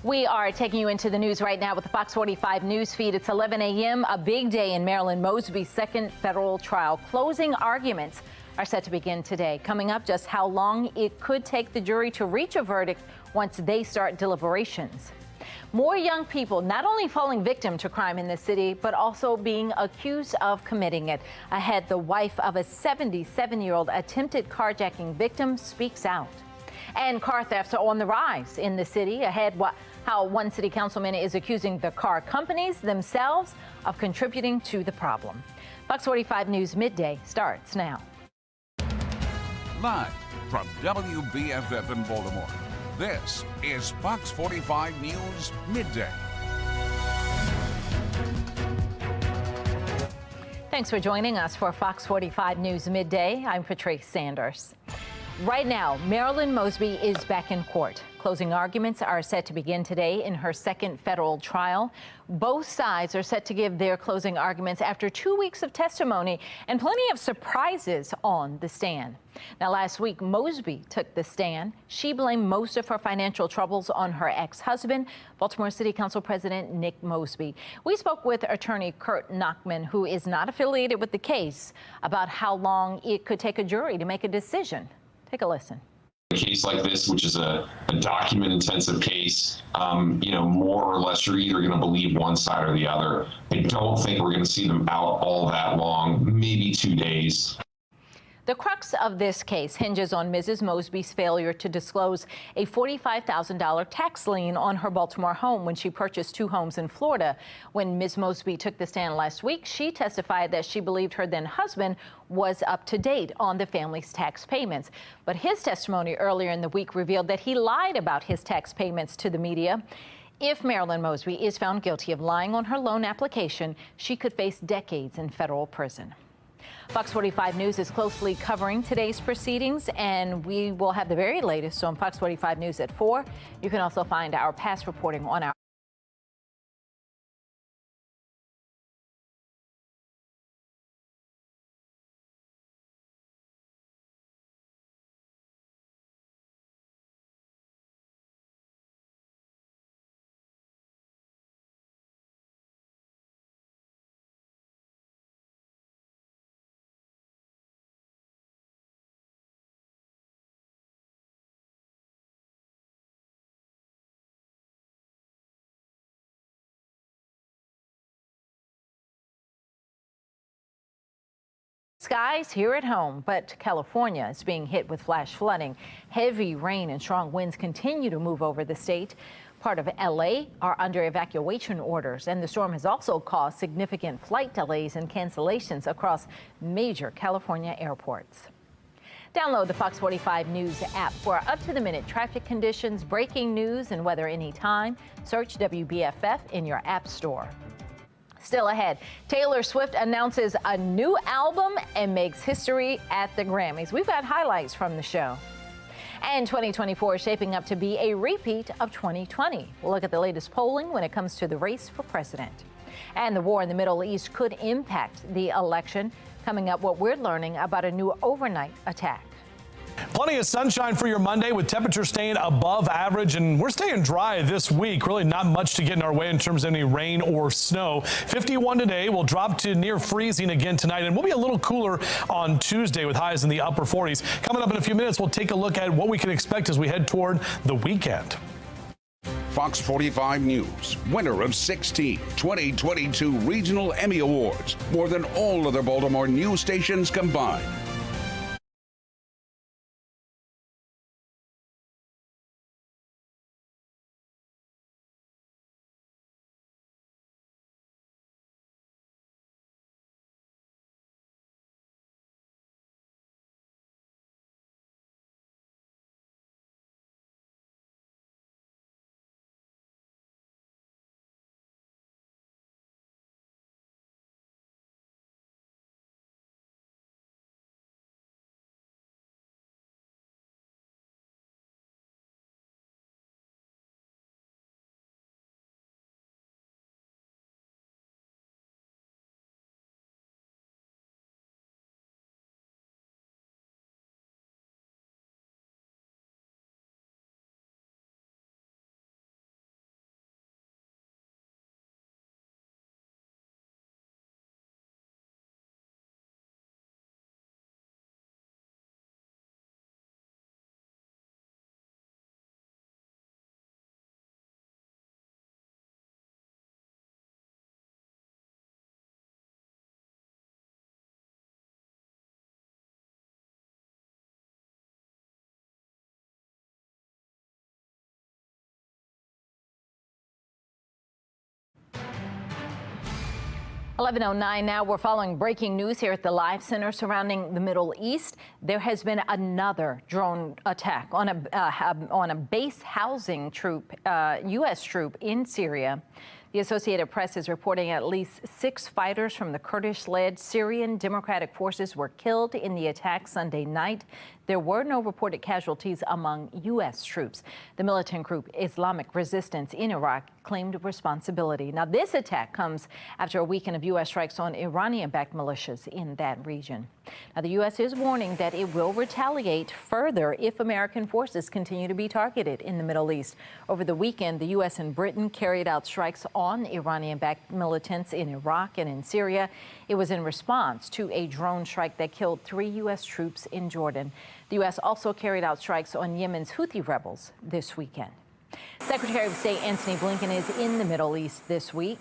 We are taking you into the news right now with the Fox 45 news feed. It's 11 a.m., a big day in Marilyn Mosby's second federal trial. Closing arguments are set to begin today. Coming up, just how long it could take the jury to reach a verdict once they start deliberations. More young people not only falling victim to crime in the city, but also being accused of committing it. Ahead, the wife of a 77-year-old attempted carjacking victim speaks out. And car thefts are on the rise in the city. Ahead, how one city councilman is accusing the car companies themselves of contributing to the problem. Fox 45 News Midday starts now. Live from WBFF in Baltimore, this is Fox 45 News Midday. Thanks for joining us for Fox 45 News Midday. I'm Patrice Sanders. Right now, Marilyn Mosby is back in court. Closing arguments are set to begin today in her second federal trial. Both sides are set to give their closing arguments after 2 weeks of testimony and plenty of surprises on the stand. Now, last week, Mosby took the stand. She blamed most of her financial troubles on her ex-husband, Baltimore City Council President Nick Mosby. We spoke with attorney Kurt Nachman, who is not affiliated with the case, about how long it could take a jury to make a decision. Take a listen. A case like this, which is a document-intensive case, more or less you're either going to believe one side or the other. I don't think we're going to see them out all that long, maybe 2 days. The crux of this case hinges on Mrs. Mosby's failure to disclose a $45,000 tax lien on her Baltimore home when she purchased 2 homes in Florida. When Ms. Mosby took the stand last week, she testified that she believed her then husband was up to date on the family's tax payments. But his testimony earlier in the week revealed that he lied about his tax payments to the media. If Marilyn Mosby is found guilty of lying on her loan application, she could face decades in federal prison. Fox 45 News is closely covering today's proceedings, and we will have the very latest on Fox 45 News at 4. You can also find our past reporting on our skies here at home, but California is being hit with flash flooding. Heavy rain and strong winds continue to move over the state. Part of LA are under evacuation orders, and the storm has also caused significant flight delays and cancellations across major California airports. Download the Fox 45 News app for up-to-the-minute traffic conditions, breaking news, and weather anytime. Search WBFF in your app store. Still ahead, Taylor Swift announces a new album and makes history at the Grammys. We've got highlights from the show. And 2024 is shaping up to be a repeat of 2020. We'll look at the latest polling when it comes to the race for president. And the war in the Middle East could impact the election. Coming up, what we're learning about a new overnight attack. Plenty of sunshine for your Monday with temperatures staying above average, and we're staying dry this week. Really not much to get in our way in terms of any rain or snow. 51 today. We'll drop to near freezing again tonight, and we'll be a little cooler on Tuesday with highs in the upper 40s. Coming up in a few minutes, we'll take a look at what we can expect as we head toward the weekend. Fox 45 News, winner of 16 2022 Regional Emmy Awards, more than all other Baltimore news stations combined. 11:09 now. We're following breaking news here at the Live Center surrounding the Middle East. There has been another drone attack on a base housing troop, U.S. troop in Syria. The Associated Press is reporting at least 6 fighters from the Kurdish-led Syrian Democratic Forces were killed in the attack Sunday night. There were no reported casualties among U.S. troops. The militant group Islamic Resistance in Iraq claimed responsibility. Now, this attack comes after a weekend of U.S. strikes on Iranian-backed militias in that region. Now, the U.S. is warning that it will retaliate further if American forces continue to be targeted in the Middle East. Over the weekend, the U.S. and Britain carried out strikes on Iranian-backed militants in Iraq and in Syria. It was in response to a drone strike that killed 3 U.S. troops in Jordan. The U.S. also carried out strikes on Yemen's Houthi rebels this weekend. Secretary of State Antony Blinken is in the Middle East this week.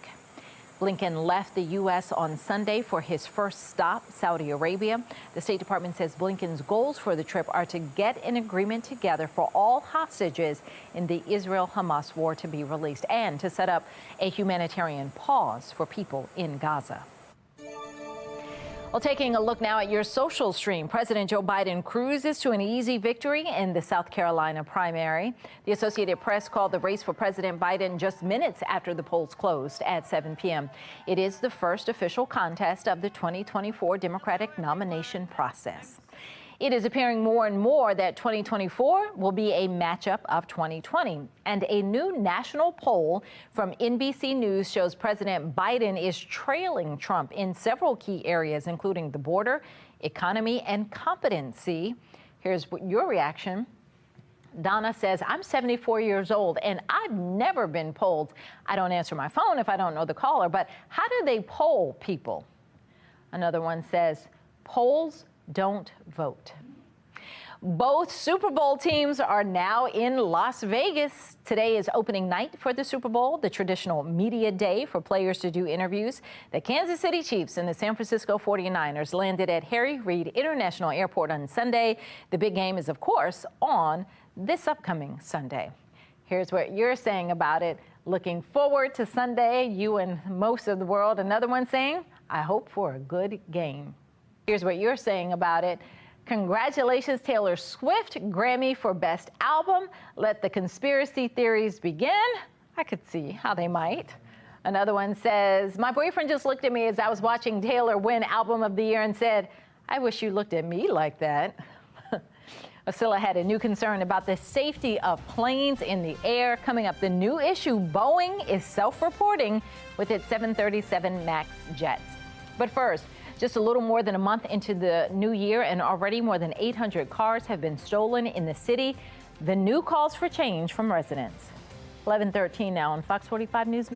Blinken left the U.S. on Sunday for his first stop, Saudi Arabia. The State Department says Blinken's goals for the trip are to get an agreement together for all hostages in the Israel-Hamas war to be released and to set up a humanitarian pause for people in Gaza. Well, taking a look now at your social stream, President Joe Biden cruises to an easy victory in the South Carolina primary. The Associated Press called the race for President Biden just minutes after the polls closed at 7 p.m. It is the first official contest of the 2024 Democratic nomination process. It is appearing more and more that 2024 will be a matchup of 2020. And a new national poll from NBC News shows President Biden is trailing Trump in several key areas, including the border, economy, and competency. Here's your reaction. Donna says, I'm 74 years old and I've never been polled. I don't answer my phone if I don't know the caller, but how do they poll people? Another one says, polls don't vote. Both Super Bowl teams are now in Las Vegas. Today is opening night for the Super Bowl, the traditional media day for players to do interviews. The Kansas City Chiefs and the San Francisco 49ers landed at Harry Reid International Airport on Sunday. The big game is, of course, on this upcoming Sunday. Here's what you're saying about it. Looking forward to Sunday, you and most of the world. Another one saying, I hope for a good game. Here's what you're saying about it. Congratulations, Taylor Swift, Grammy for Best Album. Let the conspiracy theories begin. I could see how they might. Another one says, my boyfriend just looked at me as I was watching Taylor win Album of the Year and said, I wish you looked at me like that. Oscilla had a new concern about the safety of planes in the air. Coming up, the new issue, Boeing is self-reporting with its 737 MAX jets. But first, just a little more than a month into the new year, and already more than 800 cars have been stolen in the city. The new calls for change from residents. 11:13 now on Fox 45 News.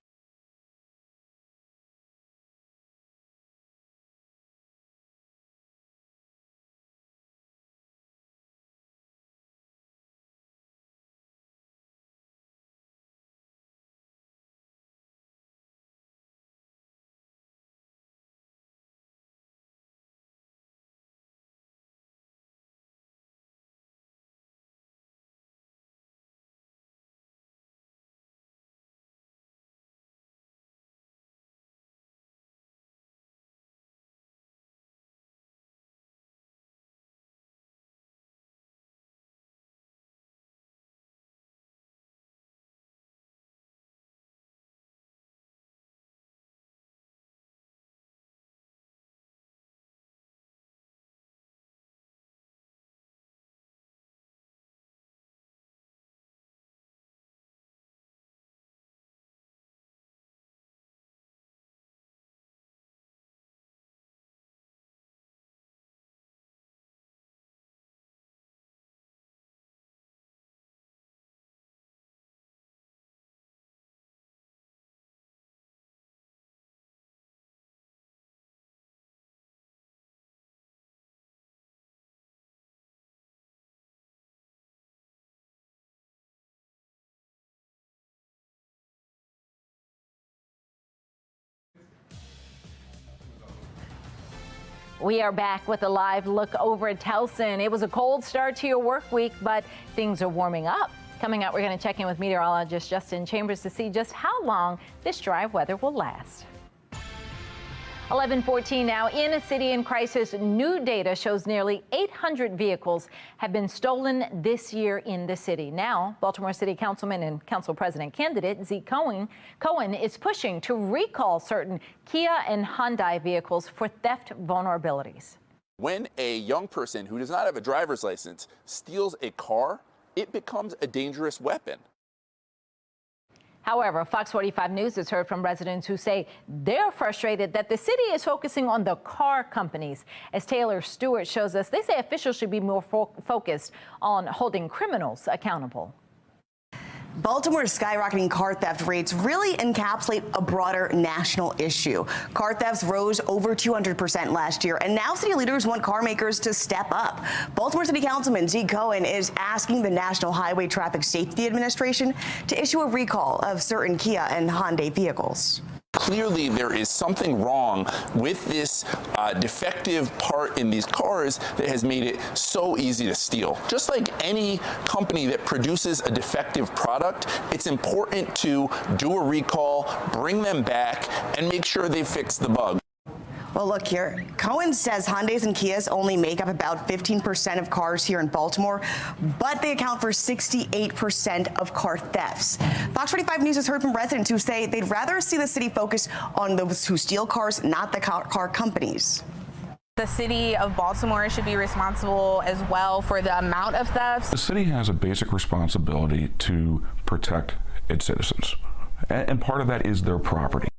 We are back with a live look over at Towson. It was a cold start to your work week, but things are warming up. Coming up, we're going to check in with meteorologist Justin Chambers to see just how long this dry weather will last. 11:14 now. In a city in crisis, new data shows nearly 800 vehicles have been stolen this year in the city. Now, Baltimore City Councilman and Council President candidate Zeke Cohen is pushing to recall certain Kia and Hyundai vehicles for theft vulnerabilities. When a young person who does not have a driver's license steals a car, it becomes a dangerous weapon. However, Fox 45 News has heard from residents who say they're frustrated that the city is focusing on the car companies. As Taylor Stewart shows us, they say officials should be more focused on holding criminals accountable. Baltimore's skyrocketing car theft rates really encapsulate a broader national issue. Car thefts rose over 200% last year, and now city leaders want car makers to step up. Baltimore City Councilman Zeke Cohen is asking the National Highway Traffic Safety Administration to issue a recall of certain Kia and Hyundai vehicles. Clearly, there is something wrong with this defective part in these cars that has made it so easy to steal. Just like any company that produces a defective product, it's important to do a recall, bring them back, and make sure they fix the bug. Well, look here. Cohen says Hyundais and Kias only make up about 15% of cars here in Baltimore, but they account for 68% of car thefts. Fox 45 News has heard from residents who say they'd rather see the city focus on those who steal cars, not the car companies. The city of Baltimore should be responsible as well for the amount of thefts. The city has a basic responsibility to protect its citizens, and part of that is their property.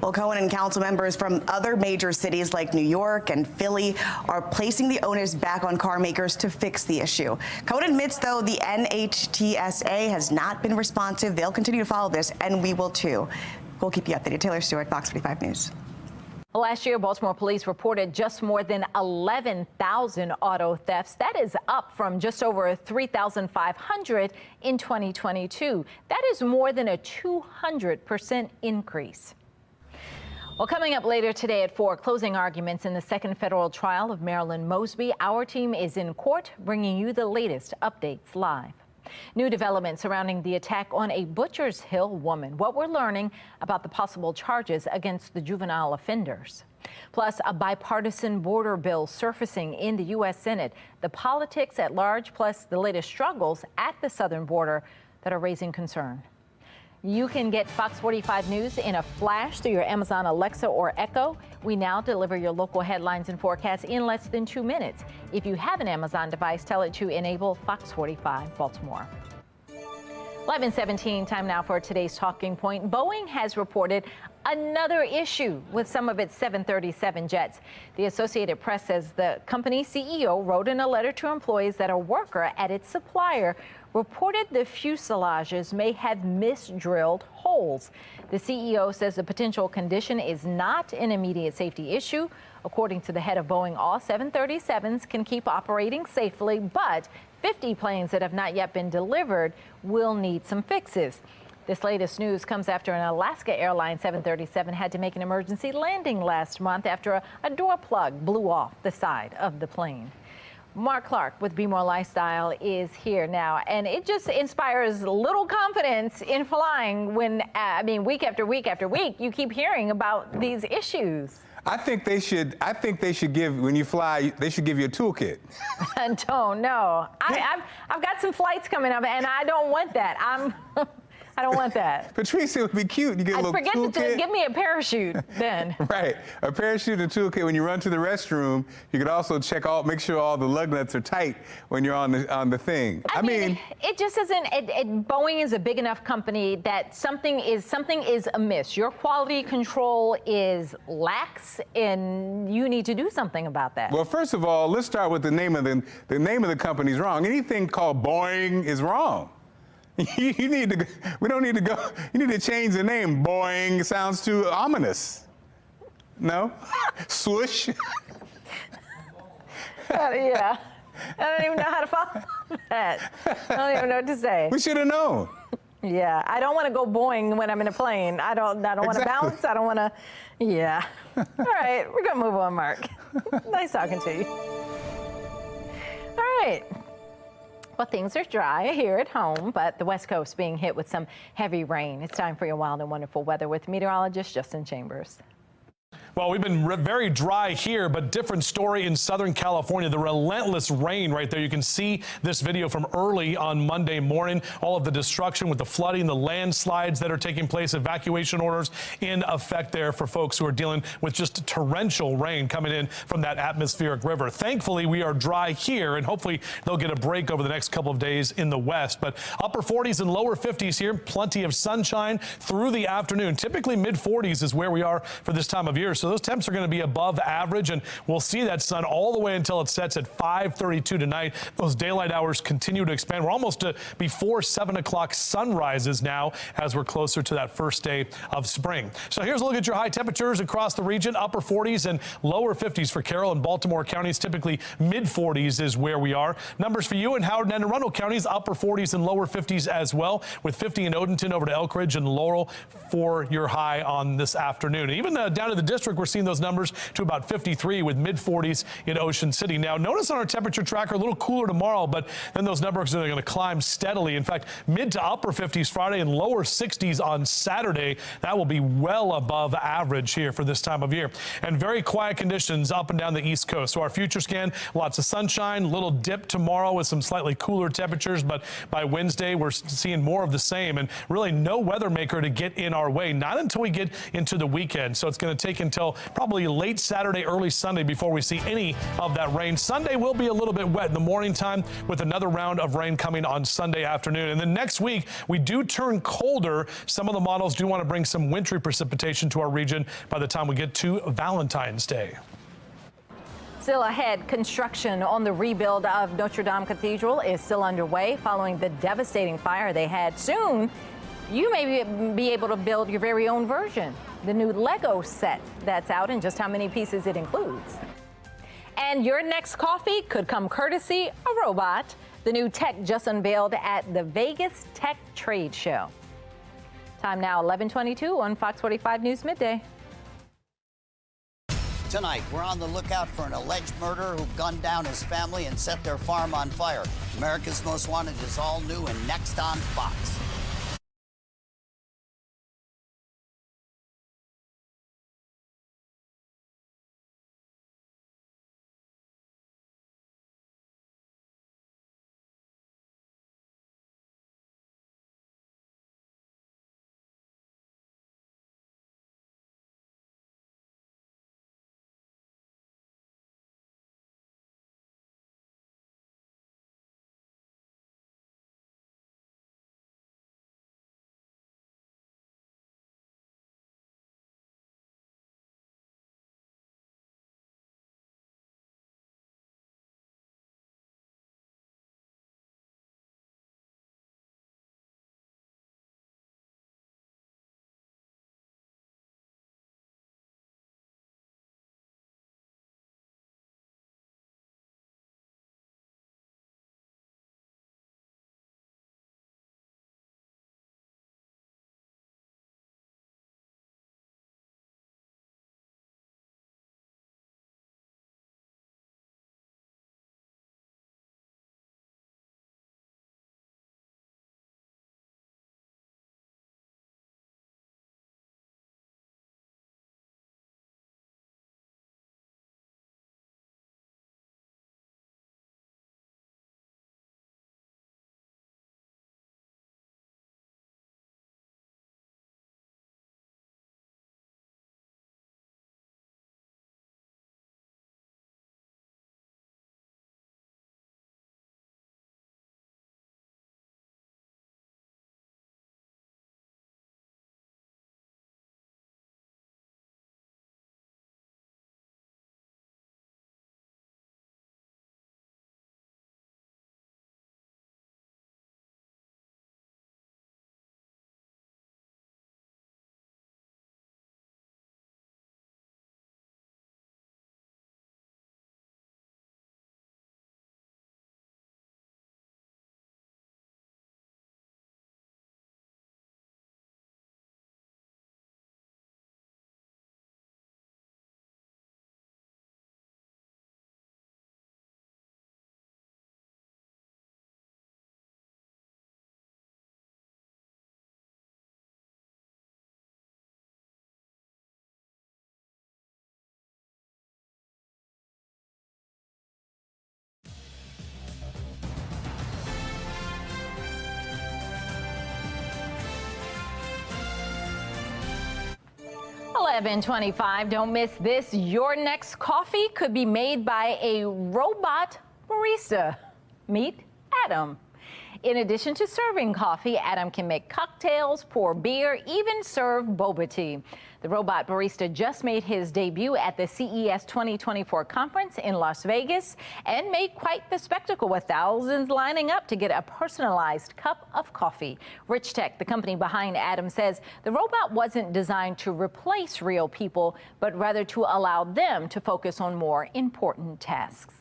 Well, Cohen and council members from other major cities like New York and Philly are placing the onus back on car makers to fix the issue. Cohen admits, though, the NHTSA has not been responsive. They'll continue to follow this, and we will too. We'll keep you updated. Taylor Stewart, Fox 45 News. Last year, Baltimore police reported just more than 11,000 auto thefts. That is up from just over 3,500 in 2022. That is more than a 200% increase. Well, coming up later today at 4, closing arguments in the second federal trial of Marilyn Mosby. Our team is in court, bringing you the latest updates live. New developments surrounding the attack on a Butchers Hill woman. What we're learning about the possible charges against the juvenile offenders. Plus, a bipartisan border bill surfacing in the U.S. Senate. The politics at large, plus the latest struggles at the southern border that are raising concern. You can get Fox 45 News in a flash through your Amazon Alexa or Echo. We now deliver your local headlines and forecasts in less than 2 minutes. If you have an Amazon device, tell it to enable Fox 45 Baltimore. 11:17, time now for today's talking point. Boeing has reported another issue with some of its 737 jets. The Associated Press says the company's CEO wrote in a letter to employees that a worker at its supplier reported the fuselages may have misdrilled holes. The CEO says the potential condition is not an immediate safety issue. According to the head of Boeing, all 737s can keep operating safely, but 50 planes that have not yet been delivered will need some fixes. This latest news comes after an Alaska Airlines 737 had to make an emergency landing last month after a door plug blew off the side of the plane. Mark Clark with Be More Lifestyle is here now, and it just inspires little confidence in flying when, week after week after week, you keep hearing about these issues. I think they should give, when you fly, they should give you a toolkit. I don't know. I've got some flights coming up, and I don't want that. I don't want that. Patrice, it would be cute. You get a little forget toolkit. to give me a parachute then. Right, a parachute and a toolkit. When you run to the restroom, you could also make sure all the lug nuts are tight when you're on the thing. I mean, it just isn't. Boeing is a big enough company that something is amiss. Your quality control is lax, and you need to do something about that. Well, first of all, let's start with the name of the company is wrong. Anything called Boeing is wrong. We don't need to go. You need to change the name. Boeing sounds too ominous. No? Swoosh? Yeah. I don't even know how to follow that. I don't even know what to say. We should have known. Yeah. I don't want to go Boeing when I'm in a plane. I don't want to bounce. I don't want to. Yeah. All right. We're going to move on, Mark. Nice talking to you. All right. Well, things are dry here at home, but the West Coast being hit with some heavy rain. It's time for your wild and wonderful weather with meteorologist Justin Chambers. Well, we've been very dry here, but different story in Southern California. The relentless rain right there. You can see this video from early on Monday morning. All of the destruction with the flooding, the landslides that are taking place, evacuation orders in effect there for folks who are dealing with just torrential rain coming in from that atmospheric river. Thankfully, we are dry here, and hopefully they'll get a break over the next couple of days in the west. But upper 40s and lower 50s here. Plenty of sunshine through the afternoon. Typically mid 40s is where we are for this time of year. So those temps are going to be above average, and we'll see that sun all the way until it sets at 5:32 tonight. Those daylight hours continue to expand. We're almost before 7 o'clock sunrises now as we're closer to that first day of spring. So here's a look at your high temperatures across the region. Upper 40s and lower 50s for Carroll and Baltimore counties. Typically mid 40s is where we are. Numbers for you in Howard and Anne Arundel counties, upper 40s and lower 50s as well, with 50 in Odenton over to Elk Ridge and Laurel for your high on this afternoon. Even down to the district, we're seeing those numbers to about 53 with mid 40s in Ocean City. Now, notice on our temperature tracker, a little cooler tomorrow, but then those numbers are going to climb steadily. In fact, mid to upper 50s Friday and lower 60s on Saturday. That will be well above average here for this time of year. And very quiet conditions up and down the East Coast. So our future scan, lots of sunshine, little dip tomorrow with some slightly cooler temperatures, but by Wednesday, we're seeing more of the same, and really no weather maker to get in our way, not until we get into the weekend. So it's going to take until probably late Saturday, early Sunday before we see any of that rain. Sunday will be a little bit wet in the morning time with another round of rain coming on Sunday afternoon. And then next week, we do turn colder. Some of the models do want to bring some wintry precipitation to our region by the time we get to Valentine's Day. Still ahead, construction on the rebuild of Notre Dame Cathedral is still underway following the devastating fire they had. Soon, you may be able to build your very own version. The new Lego set that's out and just how many pieces it includes. And your next coffee could come courtesy a robot. The new tech just unveiled at the Vegas Tech Trade Show. Time now 11:22 on Fox 45 News Midday. Tonight, we're on the lookout for an alleged murderer who gunned down his family and set their farm on fire. America's Most Wanted is all new and next on Fox. 11:25. Don't miss this. Your next coffee could be made by a robot barista. Meet Adam. In addition to serving coffee, Adam can make cocktails, pour beer, even serve boba tea. The robot barista just made his debut at the CES 2024 conference in Las Vegas and made quite the spectacle with thousands lining up to get a personalized cup of coffee. Rich Tech, the company behind Adam, says the robot wasn't designed to replace real people, but rather to allow them to focus on more important tasks.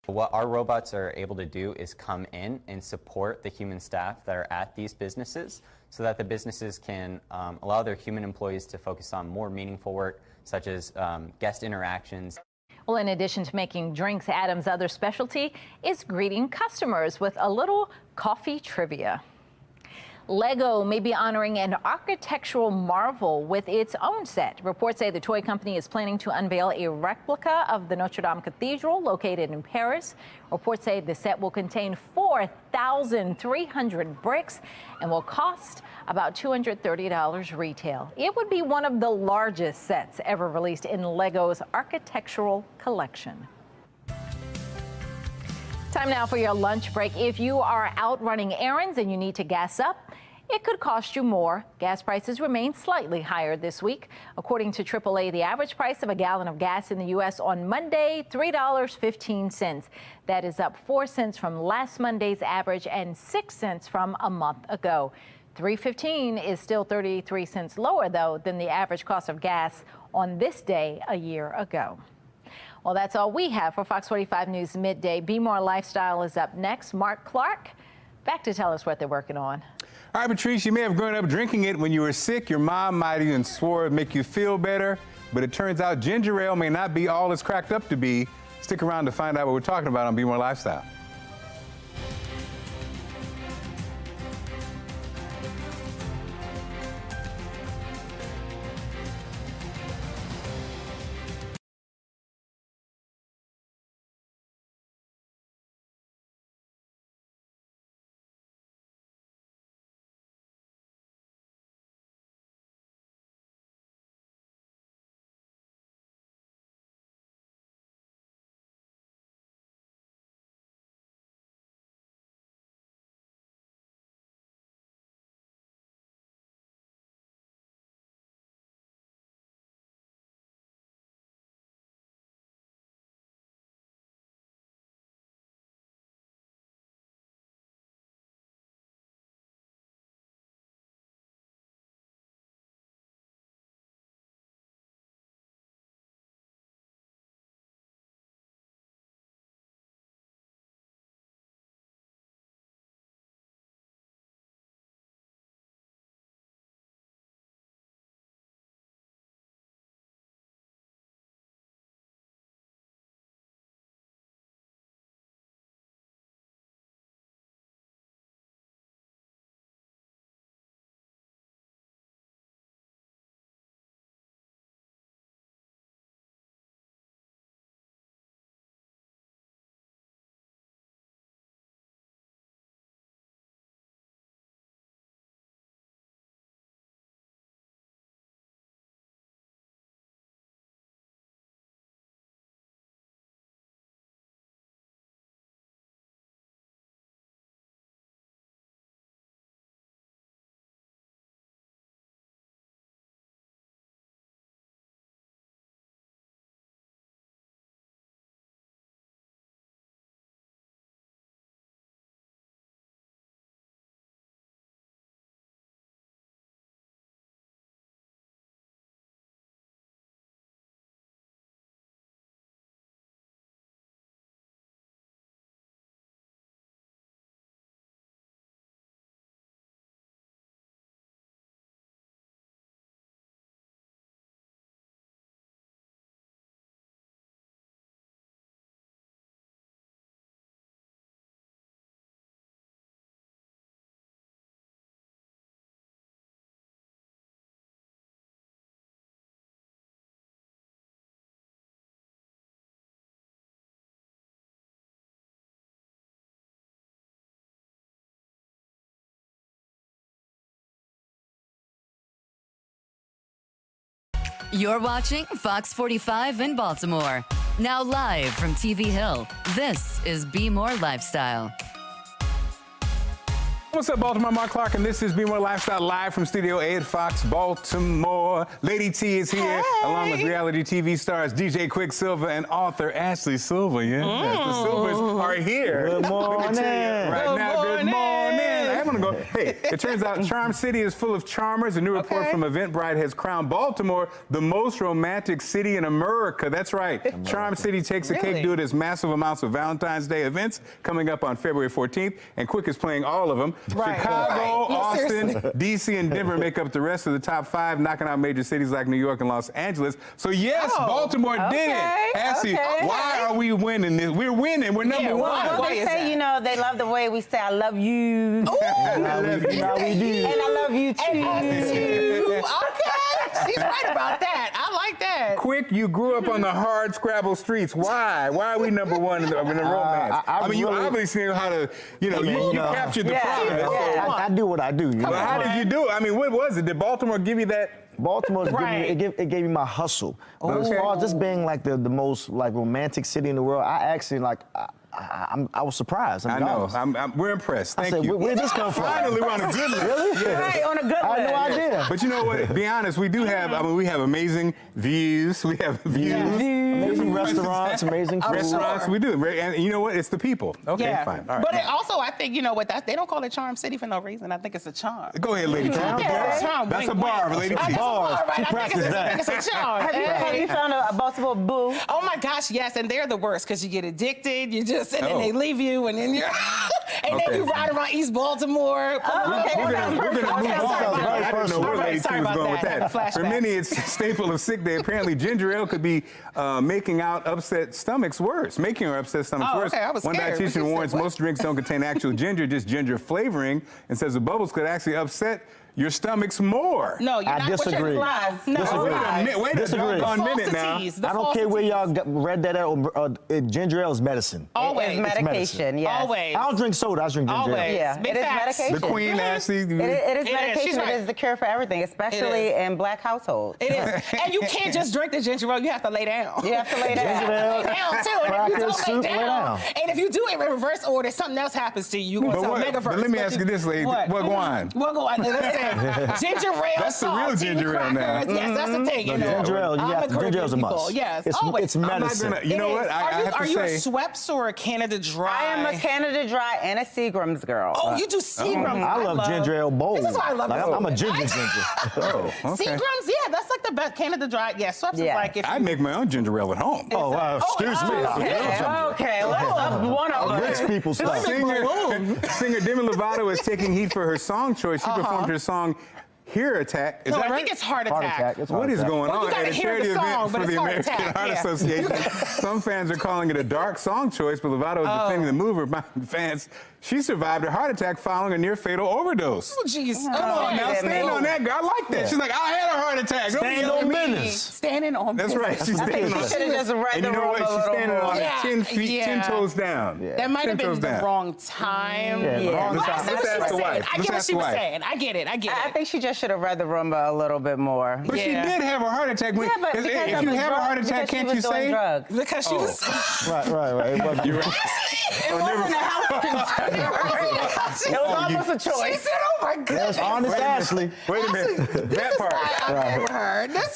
What our robots are able to do is come in and support the human staff that are at these businesses so that the businesses can allow their human employees to focus on more meaningful work, such as guest interactions. Well, in addition to making drinks, Adam's other specialty is greeting customers with a little coffee trivia. Lego may be honoring an architectural marvel with its own set. Reports say the toy company is planning to unveil a replica of the Notre Dame Cathedral located in Paris. Reports say the set will contain 4,300 bricks and will cost about $230 retail. It would be one of the largest sets ever released in Lego's architectural collection. Time now for your lunch break. If you are out running errands and you need to gas up, it could cost you more. Gas prices remain slightly higher this week. According to AAA, the average price of a gallon of gas in the U.S. on Monday, $3.15. That is up 4 cents from last Monday's average and 6 cents from a month ago. $3.15 is still 33 cents lower, though, than the average cost of gas on this day a year ago. Well, that's all we have for Fox 45 News Midday. Be More Lifestyle is up next. Mark Clark, back to tell us what they're working on. All right, Patrice, you may have grown up drinking it when you were sick. Your mom might even swore it'd make you feel better, but it turns out ginger ale may not be all it's cracked up to be. Stick around to find out what we're talking about on Be More Lifestyle. You're watching Fox 45 in Baltimore. Now live from TV Hill, this is Be More Lifestyle. What's up, Baltimore? Mark Clark, and this is Be More Lifestyle live from Studio A at Fox Baltimore. Lady T is here, along with reality TV stars DJ Quicksilver and author Ashley Silver. Yeah, the Silvers are here. Good morning. Good morning. I'm gonna go. Hey, it turns out Charm City is full of charmers. A new report from Eventbrite has crowned Baltimore the most romantic city in America. That's right. Charm City takes the cake due to its massive amounts of Valentine's Day events coming up on February 14th, and Quick is playing all of them. Chicago, Austin, D.C., and Denver make up the rest of the top 5, knocking out major cities like New York and Los Angeles. So yes, Baltimore did it. Ashley, why are we winning this? We're winning. We're number one. Well, they say, you know, they love the way we say, I love you. I love you. How we do. And I love you too. Okay, she's right about that. I like that. Quick, you grew up on the hard Scrabble streets. Why? Why are we number one in the romance? I mean, you obviously know how to, you captured the problem. I do what I do. But how did you do it? I mean, what was it? Did Baltimore give you that? Baltimore it gave me my hustle. But as far as this being like the most like romantic city in the world, I actually like I was surprised. I know. We're impressed. Thank you. Where did this come from? Finally, we're on a good list. Really? Yes. Right, on a good list. I had no idea. But you know what? Be honest, we do have. I mean, we have amazing views. We have views. Amazing restaurants, amazing food. Restaurants, we do. And you know what? It's the people. Okay, fine. All right. But also, I think, you know what, they don't call it Charm City for no reason. I think it's a charm. Go ahead, Lady T. That's a bar, Lady T. That's a bar, right? I think it's a charm. Have you found a Baltimore boo? Oh my gosh, yes, and they're the worst because you get addicted, and then they leave you, and then you're, and then you ride around East Baltimore. We're gonna move on. I don't know where Lady T was going with that. For many, it's a staple of sick day. Apparently, ginger ale could be making our upset stomachs worse. One dietitian warns most drinks don't contain actual ginger, just ginger flavoring, and says the bubbles could actually upset your stomachs more. No, you're not. Disagree. Wait a doggone minute now. I don't care where y'all read that at. Ginger ale is medicine. Always. Medication, yes. Always. I don't drink soda, I drink ginger ale. Yeah, it is medication. The queen, Ashley. It is medication. It is the cure for everything, especially in black households. It is. And you can't just drink the ginger ale, you have to lay down. You have to lay down. Ginger ale, and if you do it in reverse order, something else happens to you. But let me ask you this, lady. What go on? Ginger ale. That's the real ginger ale now. Yes, that's the thing. You know, ginger ale, ginger ale's a must. Yes, it's medicine. You know what? I have to say. Are you a Schweppes or a Canada Dry? I am a Canada Dry and a Seagram's girl. Oh, you do Seagram's. I love ginger ale bold. This is why I love it. I'm a ginger. Seagram's, yeah, that's like the best. Canada Dry, yeah. Schweppes is like if I'd make my own ginger ale at home. Excuse me. Okay, let's up one of rich people stuff. Singer Demi Lovato is taking heat for her song choice. She performed her song Heart Attack. Is that right? I think it's Heart Attack. What is going on at a charity event for the American Heart Association? Some fans are calling it a dark song choice, but Lovato is defending the move. Reminding fans she survived a heart attack following a near-fatal overdose. Oh, jeez. Come on now, stand on that, girl. I like that. She's like, I had a heart attack. Stand on business. Standing on business. That's right. She's standing on business. And you know what? She's standing on it 10 feet, 10 toes down. That might have been the wrong time. Let's ask the wife. I get what she was saying. I get it. I think she just should have read the rumba a little bit more. But she did have a heart attack. Yeah, but if you have a heart attack, can't you say? Because she was. Right. It wasn't a health. It was almost a choice. She said, "Oh my goodness." Honest Ashley. Wait a minute. That part.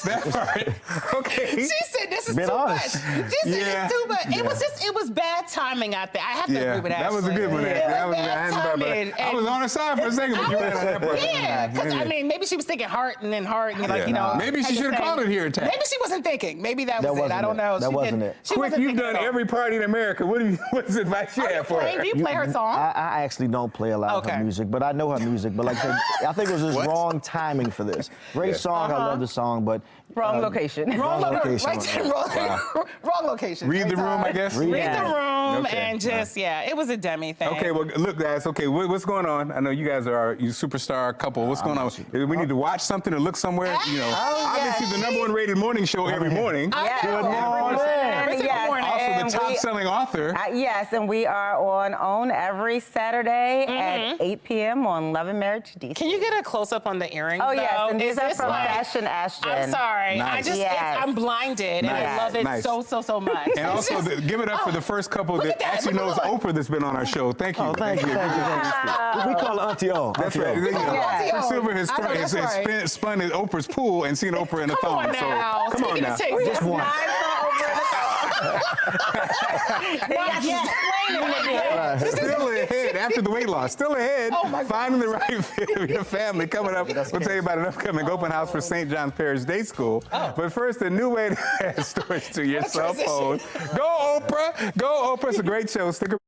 That part. Okay. She said, "This is too much." She said, "It's too much." It was bad timing out there. I have to agree with that. That was a good one. I was on her side for a second, but you went on that part. Yeah, because I mean, maybe she was thinking heart and then heart, and like, you know. Maybe she should have called it Heart Attack. Maybe she wasn't thinking. Maybe that was it. I don't know. That wasn't it. Quick, you've done every party in America. What's the advice you have for her? Do you play her song? I actually don't play a lot of her music, but I know her music. But like I think it was just wrong timing for this. Great song, I love the song, but wrong location. Wrong location. Wrong location. Read the room, I guess. Read the room and just it was a Demi thing. Okay, well look, guys. Okay, what's going on? I know you guys are you superstar couple. What's going on? We need to watch something or look somewhere. You know, obviously the #1 rated morning show every morning. Good morning. Morning, yes. Also the top-selling author. Yes, and we are on OWN every Saturday at 8 p.m. on Love and Marriage DC. Can you get a close-up on the earrings, Oh, yes, though? and these Is are this from like- Fashion Ashton. I'm sorry. Nice. I'm blinded, and I love it so much. And also, give it up for the first couple that actually knows Oprah that's been on our show. Thank you. Thank you. We call her Auntie O. That's right. Silver has spun at Oprah's pool and seen Oprah in a thong. Come on now. Just one. Still ahead after the weight loss. Still ahead. Finding the right fit for your family. Coming up, we'll tell you about an upcoming open house for St. John's Parish Day School. But first, a new way to add storage to your cell phone. Go Oprah! Go Oprah! It's a great show. Stick around.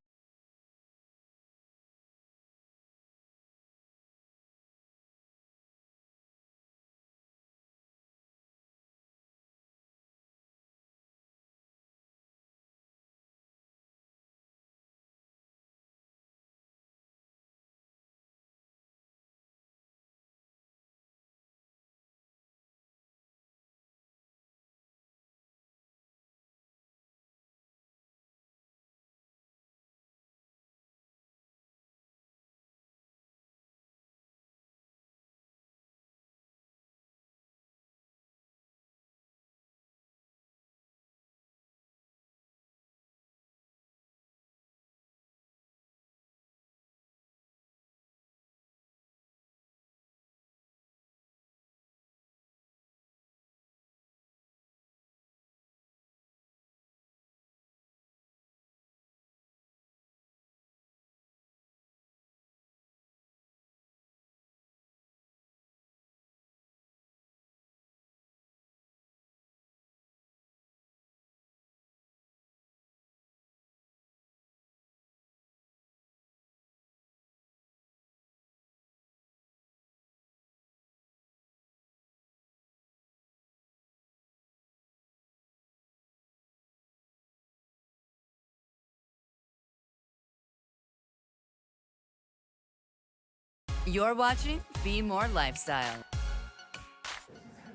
You're watching Be More Lifestyle.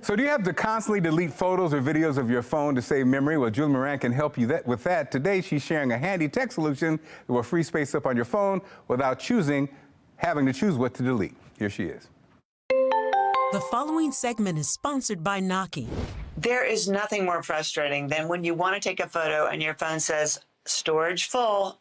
So do you have to constantly delete photos or videos of your phone to save memory? Well, Julie Moran can help you with that. Today, she's sharing a handy tech solution that will free space up on your phone without having to choose what to delete. Here she is. The following segment is sponsored by Noki. There is nothing more frustrating than when you want to take a photo and your phone says, storage full,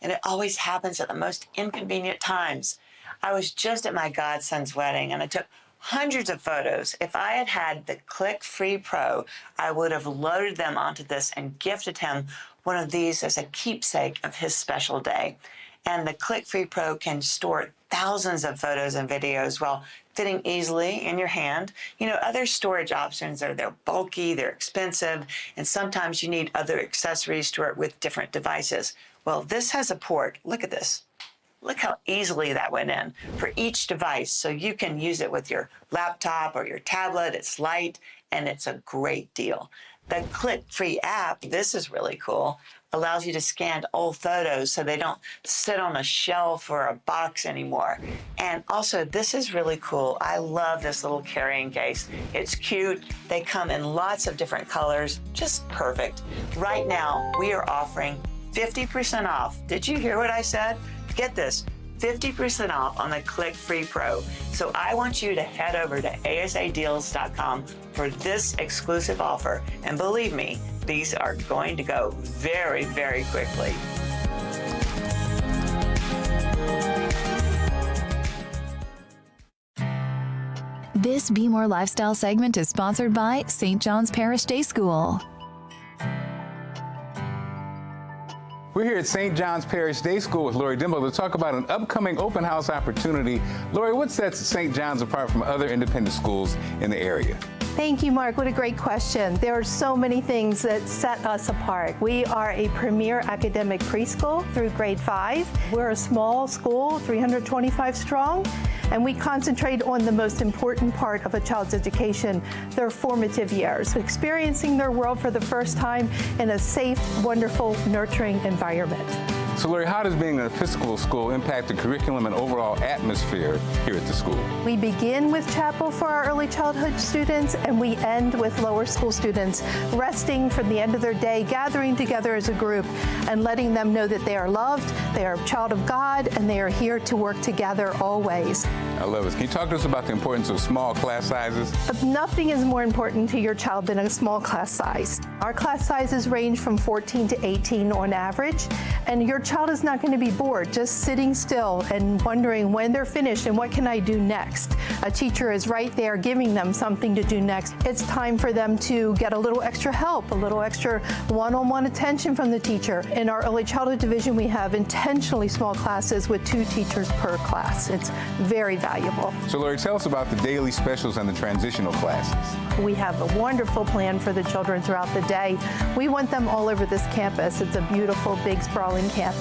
and it always happens at the most inconvenient times. I was just at my godson's wedding and I took hundreds of photos. If I had had the Click Free Pro, I would have loaded them onto this and gifted him one of these as a keepsake of his special day. And the Click Free Pro can store thousands of photos and videos while fitting easily in your hand. You know, other storage options they're bulky, they're expensive, and sometimes you need other accessories to work with different devices. Well, this has a port. Look at this. Look how easily that went in for each device. So you can use it with your laptop or your tablet. It's light and it's a great deal. The Click Free app, this is really cool, allows you to scan old photos so they don't sit on a shelf or a box anymore. And also, this is really cool. I love this little carrying case. It's cute. They come in lots of different colors, just perfect. Right now, we are offering 50% off. Did you hear what I said? Get this, 50% off on the Click Free Pro. So I want you to head over to asadeals.com for this exclusive offer. And believe me, these are going to go very, very quickly. This Be More Lifestyle segment is sponsored by St. John's Parish Day School. We're here at St. John's Parish Day School with Lori Dimble to talk about an upcoming open house opportunity. Lori, what sets St. John's apart from other independent schools in the area? Thank you, Mark. What a great question. There are so many things that set us apart. We are a premier academic preschool through grade 5. We're a small school, 325 strong, and we concentrate on the most important part of a child's education, their formative years, experiencing their world for the first time in a safe, wonderful, nurturing environment. So, Lori, how does being an Episcopal school impact the curriculum and overall atmosphere here at the school? We begin with chapel for our early childhood students, and we end with lower school students resting from the end of their day, gathering together as a group and letting them know that they are loved, they are a child of God, and they are here to work together always. I love this. Can you talk to us about the importance of small class sizes? Nothing is more important to your child than a small class size. Our class sizes range from 14 to 18 on average, and your child is not going to be bored just sitting still and wondering when they're finished and what can I do next. A teacher is right there giving them something to do next. It's time for them to get a little extra help, a little extra one-on-one attention from the teacher. In our early childhood division, we have intentionally small classes with 2 teachers per class. It's very valuable. So, Lori, tell us about the daily specials and the transitional classes. We have a wonderful plan for the children throughout the day. We want them all over this campus. It's a beautiful, big, sprawling campus.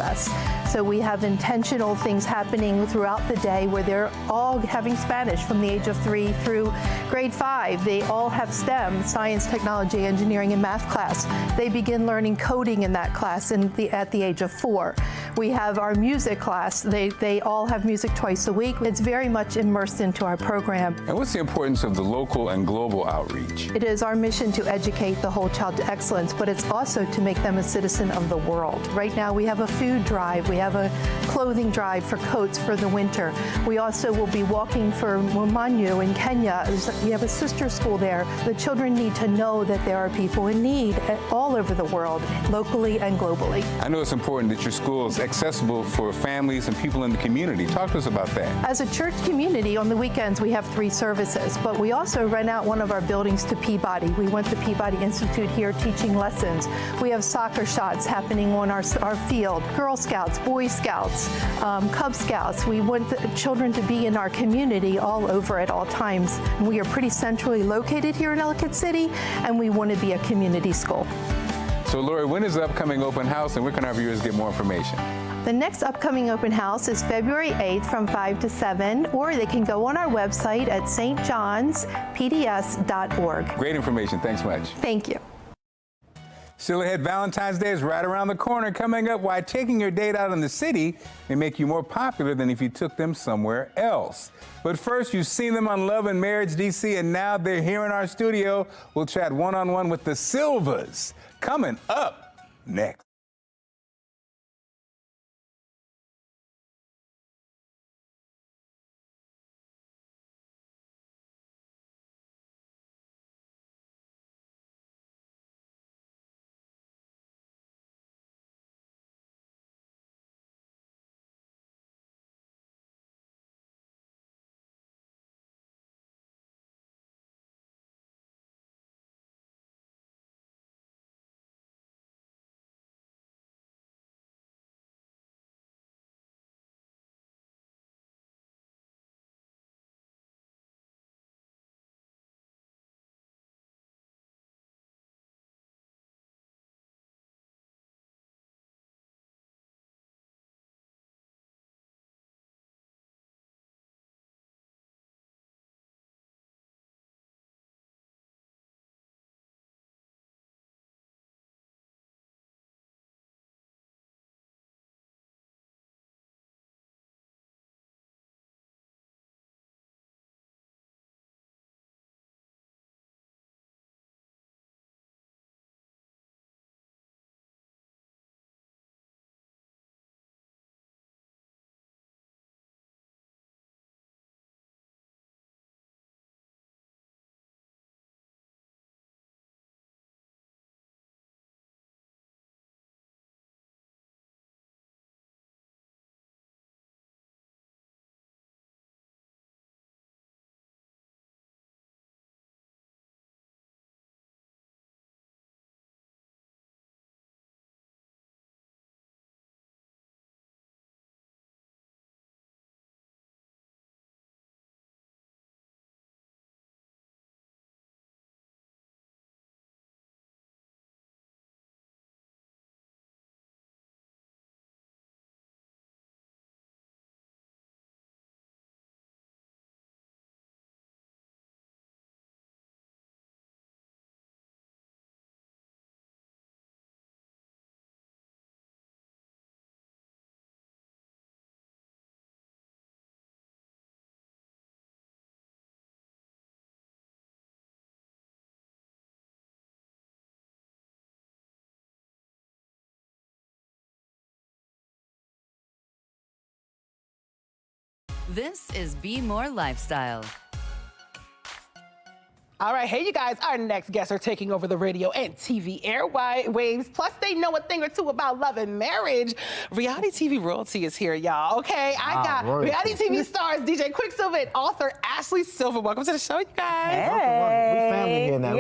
So we have intentional things happening throughout the day where they're all having Spanish from the age of 3 through grade 5. They all have STEM, science, technology, engineering, and math class. They begin learning coding in that class at the age of 4. We have our music class. They all have music twice a week. It's very much immersed into our program. And what's the importance of the local and global outreach? It is our mission to educate the whole child to excellence, but it's also to make them a citizen of the world. Right now we have a food drive. We have a clothing drive for coats for the winter. We also will be walking for Mumanyu in Kenya. We have a sister school there. The children need to know that there are people in need all over the world, locally and globally. I know it's important that your school is accessible for families and people in the community. Talk to us about that. As a church community, on the weekends we have 3 services, but we also rent out one of our buildings to Peabody. We want the Peabody Institute here teaching lessons. We have soccer shots happening on our field, Girl Scouts, Boy Scouts, Cub Scouts. We want the children to be in our community all over at all times. We are pretty centrally located here in Ellicott City, and we want to be a community school. So, Lori, when is the upcoming open house, and where can our viewers get more information? The next upcoming open house is February 8th from 5 to 7, or they can go on our website at stjohnspds.org. Great information. Thanks much. Thank you. Still ahead, Valentine's Day is right around the corner. Coming up, why taking your date out in the city may make you more popular than if you took them somewhere else. But first, you've seen them on Love and Marriage DC, and now they're here in our studio. We'll chat one-on-one with the Silvas. Coming up next. This is Be More Lifestyle. All right, hey, you guys, our next guests are taking over the radio and TV airwaves. Plus, they know a thing or two about love and marriage. Reality TV royalty is here, y'all, okay? I got reality TV stars DJ Quicksilver and author Ashley Silver. Welcome to the show, you guys. Hey. We family here now.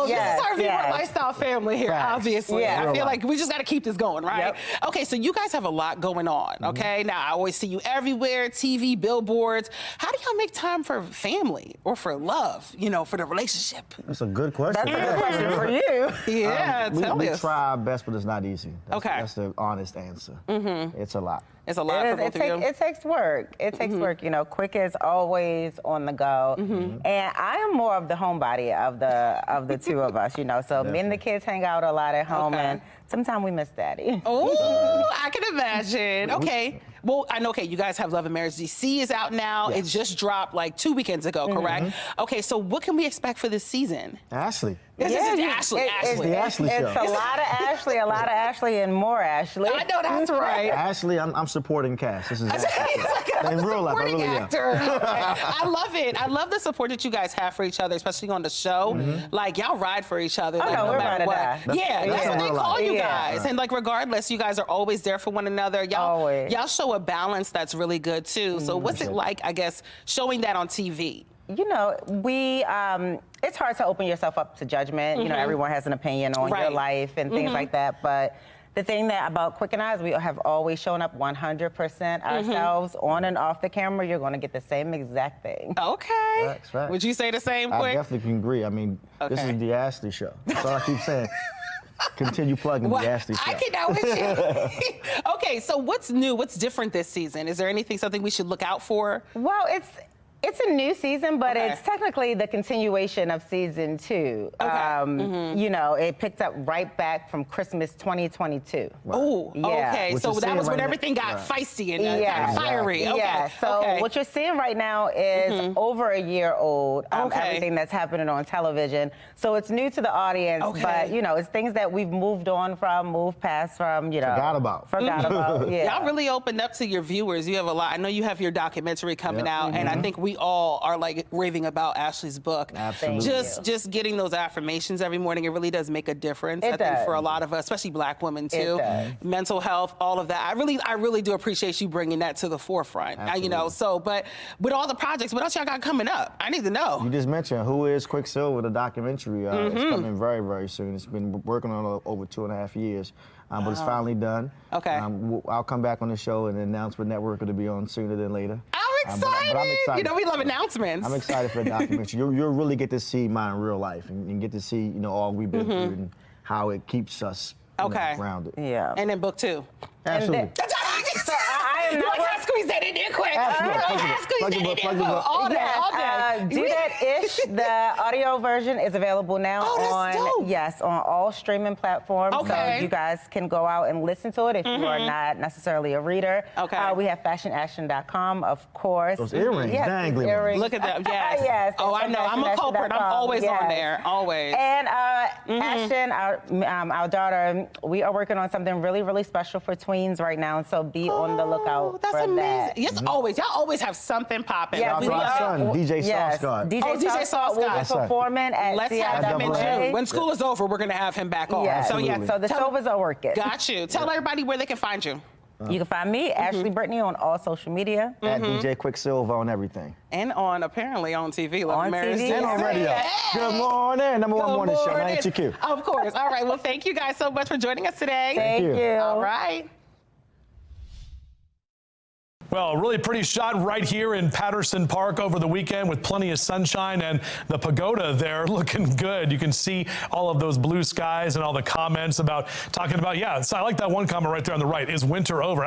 This is our Be More Lifestyle family here, obviously. I feel like we just got to keep this going, right? Okay, so you guys have a lot going on, okay? Now, I always see you everywhere, TV, billboards. How do y'all make time for family or for love, you know, for the relationship? That's a good question. That's a good question for you. Yeah, tell we us. try our best, but it's not easy. That's the honest answer. It's a lot. It's a lot for both of you. It takes work. It takes work. You know, Quick is always on the go, and I am more of the homebody of the two of us. You know, so me and the kids hang out a lot at home, and sometimes we miss Daddy. Oh, I can imagine. Okay. Well, I know, okay, you guys have Love and Marriage DC is out now. It just dropped like 2 weekends ago, correct? Okay, so what can we expect for this season? Ashley. Ashley. It's the Ashley show. It's a lot of Ashley, and more Ashley. I know that's right. Ashley, I'm supporting Cass. This is in real life. I really am. I love it. I love the support that you guys have for each other, especially on the show. Like y'all ride for each other. Like, no matter what. That's what they call you guys. And like regardless, you guys are always there for one another. Y'all show a balance that's really good too. So what's it like, I guess, showing that on TV? You know, it's hard to open yourself up to judgment. You know, everyone has an opinion on your life and things like that. But the thing about Quick and I is we have always shown up 100% ourselves on and off the camera. You're going to get the same exact thing. Okay. Right. Would you say the same, Quick? I definitely can agree. I mean, this is the Ashley show. That's all I keep saying. Continue plugging the Ashley show. I cannot with you. Okay, so what's new? What's different this season? Is there something we should look out for? Well, it's a new season, but it's technically the continuation of season 2. You know, it picked up right back from Christmas 2022. Oh, okay. So that was when everything got feisty and kind of fiery. Yeah. So what you're seeing right now is over a year old, everything that's happening on television. So it's new to the audience, but, you know, it's things that we've moved past from, you know. Forgot about, Y'all really opened up to your viewers. You have a lot. I know you have your documentary coming out, and I think we all are like raving about Ashley's book. Absolutely. Just getting those affirmations every morning, it really does make a difference. I think for a lot of us, especially Black women too. Mental health, all of that. I really do appreciate you bringing that to the forefront. You know, so but with all the projects, what else y'all got coming up? I need to know. You just mentioned Who is Quicksilver, the documentary. It's coming very, very soon. It's been working on it over 2.5 years. But it's finally done. Okay. I'll come back on the show and announce what network it'll be on sooner than later. I'm excited. But I'm excited. You know, we love announcements. I'm excited for the documentary. You'll really get to see mine in real life and get to see, you know, all we've been through and how it keeps us grounded. Yeah. And then book 2. Absolutely. So I am not going to squeeze that in there quick. All that. Do That Ish, the audio version is available now on all streaming platforms. So you guys can go out and listen to it if you are not necessarily a reader. We have fashionaction.com, of course. Those earrings, dangling. Earrings. Look at that. Yes. Yes. Oh, I know. I'm a culprit. I'm always on there. Always. And Ashton, our daughter, we are working on something really, really special for tweens right now. So be on the lookout for amazing. that. Yes, always. Y'all always have something popping. Yeah, my son, DJ Sauce DJ Sauce will be performing at Let's have him in June. When school is over, we're going to have him back on. Yes. So the show's are working. Got you. Tell everybody where they can find you. You can find me, Ashley Brittany, on all social media. At DJ Quicksilver on everything. And apparently on TV. On TV. And on radio. Good morning. #1 morning show. Ain't you cute? Of course. All right. Well, thank you guys so much for joining us today. Thank you. All right. Well, a really pretty shot right here in Patterson Park over the weekend with plenty of sunshine and the pagoda there looking good. You can see all of those blue skies and all the comments talking about, so I like that one comment right there on the right. Is winter over?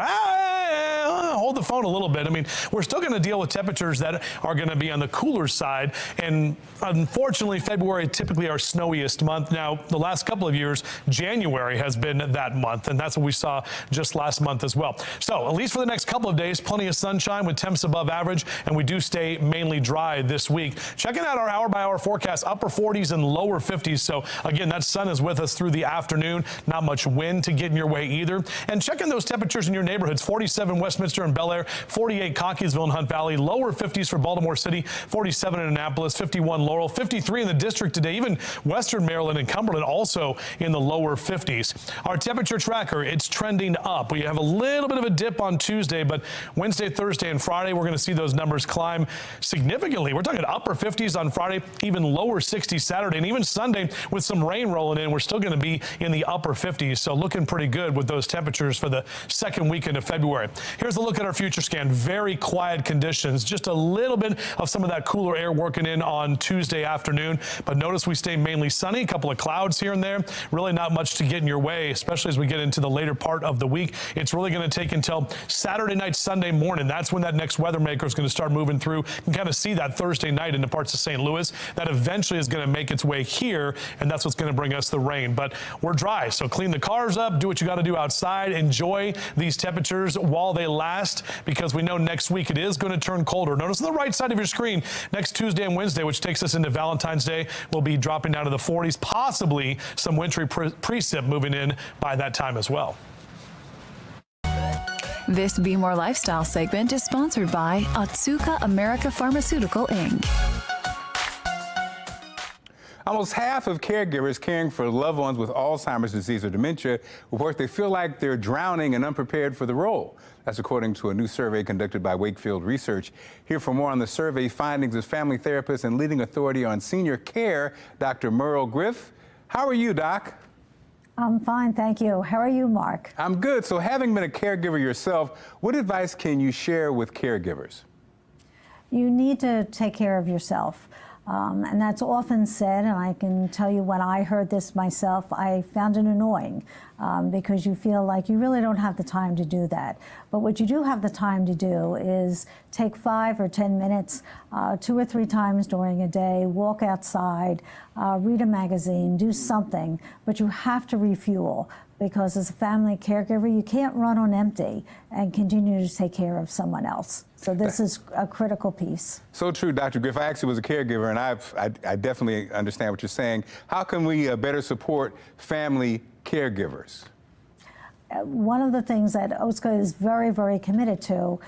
Hold the phone a little bit. I mean, we're still going to deal with temperatures that are going to be on the cooler side. And unfortunately, February typically our snowiest month. Now, the last couple of years, January has been that month. And that's what we saw just last month as well. So at least for the next couple of days, plenty plenty of sunshine with temps above average, and we do stay mainly dry this week. Checking out our hour-by-hour forecast, upper 40s and lower 50s. So again, that sun is with us through the afternoon. Not much wind to get in your way either. And checking those temperatures in your neighborhoods, 47 Westminster and Bel Air, 48 Cockeysville and Hunt Valley, lower 50s for Baltimore City, 47 in Annapolis, 51 Laurel, 53 in the district today. Even Western Maryland and Cumberland also in the lower 50s. Our temperature tracker, it's trending up. We have a little bit of a dip on Tuesday, but Wednesday, Thursday, and Friday, we're going to see those numbers climb significantly. We're talking upper 50s on Friday, even lower 60s Saturday, and even Sunday with some rain rolling in, we're still going to be in the upper 50s. So looking pretty good with those temperatures for the second weekend of February. Here's a look at our future scan. Very quiet conditions, just a little bit of some of that cooler air working in on Tuesday afternoon. But notice we stay mainly sunny, a couple of clouds here and there. Really not much to get in your way, especially as we get into the later part of the week. It's really going to take until Saturday night, Sunday morning. That's when that next weather maker is going to start moving through. You can kind of see that Thursday night into parts of St. Louis. That eventually is going to make its way here, and that's what's going to bring us the rain. But we're dry, so clean the cars up, do what you got to do outside, enjoy these temperatures while they last, because we know next week it is going to turn colder. Notice on the right side of your screen, next Tuesday and Wednesday, which takes us into Valentine's Day, we'll be dropping down to the 40s, possibly some wintry precip moving in by that time as well. This Be More Lifestyle segment is sponsored by Otsuka America Pharmaceutical, Inc. Almost half of caregivers caring for loved ones with Alzheimer's disease or dementia report they feel like they're drowning and unprepared for the role. That's according to a new survey conducted by Wakefield Research. Here for more on the survey findings is family therapist and leading authority on senior care, Dr. Merle Griff. How are you, Doc? I'm fine, thank you. How are you, Mark? I'm good. So having been a caregiver yourself, what advice can you share with caregivers? You need to take care of yourself. And that's often said, and I can tell you when I heard this myself, I found it annoying because you feel like you really don't have the time to do that. But what you do have the time to do is take 5 or 10 minutes, 2 or 3 times during a day, walk outside, read a magazine, do something, but you have to refuel. Because as a family caregiver, you can't run on empty and continue to take care of someone else. So this is a critical piece. So true, Dr. Griff. I actually was a caregiver, and I definitely understand what you're saying. How can we better support family caregivers? One of the things that OSCA is very, very committed to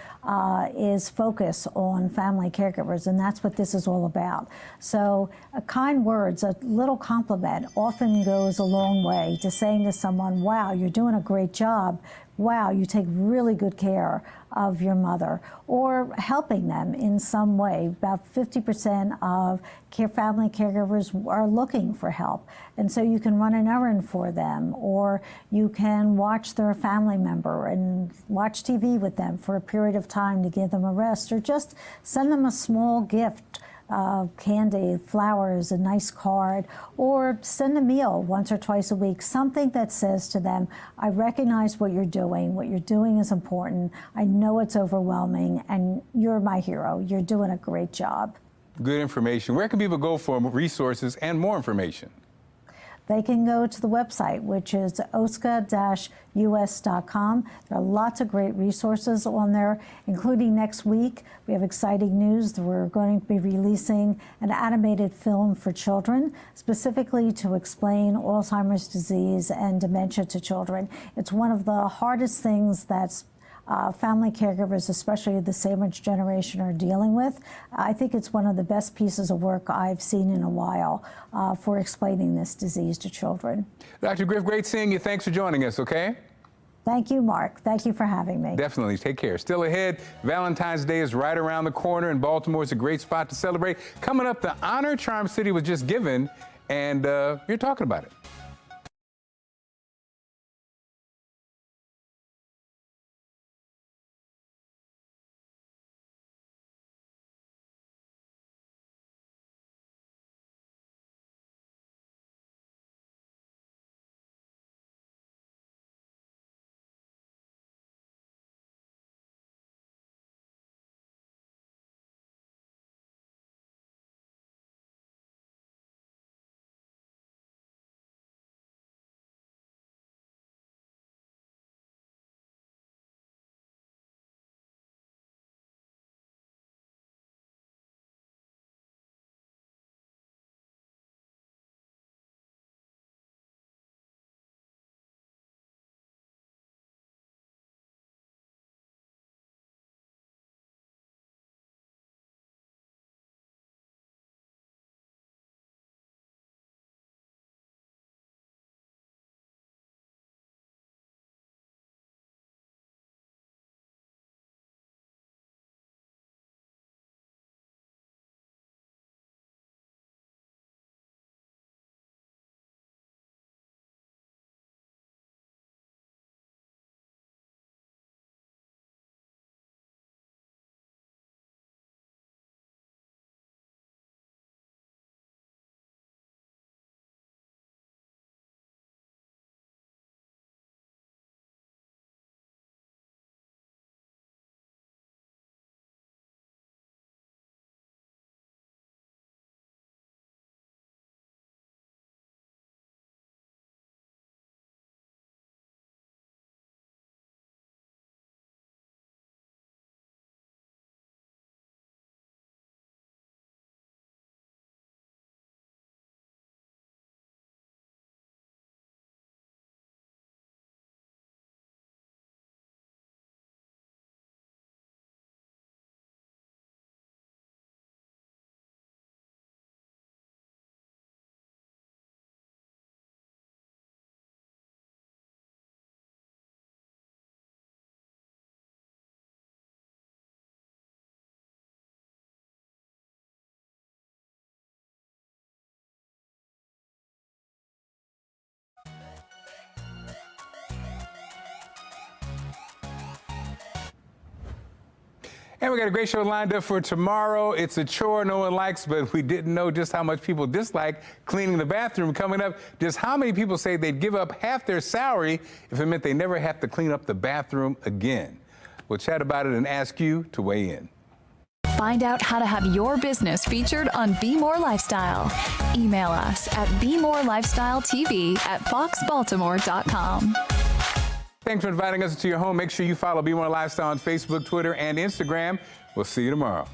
is focus on family caregivers, and that's what this is all about. So kind words, a little compliment often goes a long way to saying to someone, wow, you're doing a great job. Wow, you take really good care of your mother, or helping them in some way. About 50% of family caregivers are looking for help. And so you can run an errand for them, or you can watch their family member and watch TV with them for a period of time to give them a rest, or just send them a small gift. Candy, flowers, a nice card, or send a meal once or twice a week, something that says to them, I recognize what you're doing is important, I know it's overwhelming, and you're my hero, you're doing a great job. Good information. Where can people go for resources and more information? They can go to the website, which is osca-us.com. There are lots of great resources on there, including next week. We have exciting news. We're going to be releasing an animated film for children, specifically to explain Alzheimer's disease and dementia to children. It's one of the hardest things that's family caregivers, especially the sandwich generation, are dealing with. I think it's one of the best pieces of work I've seen in a while for explaining this disease to children. Dr. Griff, great seeing you. Thanks for joining us, okay? Thank you, Mark. Thank you for having me. Definitely. Take care. Still ahead, Valentine's Day is right around the corner, and Baltimore is a great spot to celebrate. Coming up, the honor Charm City was just given, and you're talking about it. And we got a great show lined up for tomorrow. It's a chore no one likes, but we didn't know just how much people dislike cleaning the bathroom. Coming up, just how many people say they'd give up half their salary if it meant they never have to clean up the bathroom again. We'll chat about it and ask you to weigh in. Find out how to have your business featured on Be More Lifestyle. Email us at BeMoreLifestyleTV@FoxBaltimore.com. Thanks for inviting us to your home. Make sure you follow Be More Lifestyle on Facebook, Twitter, and Instagram. We'll see you tomorrow.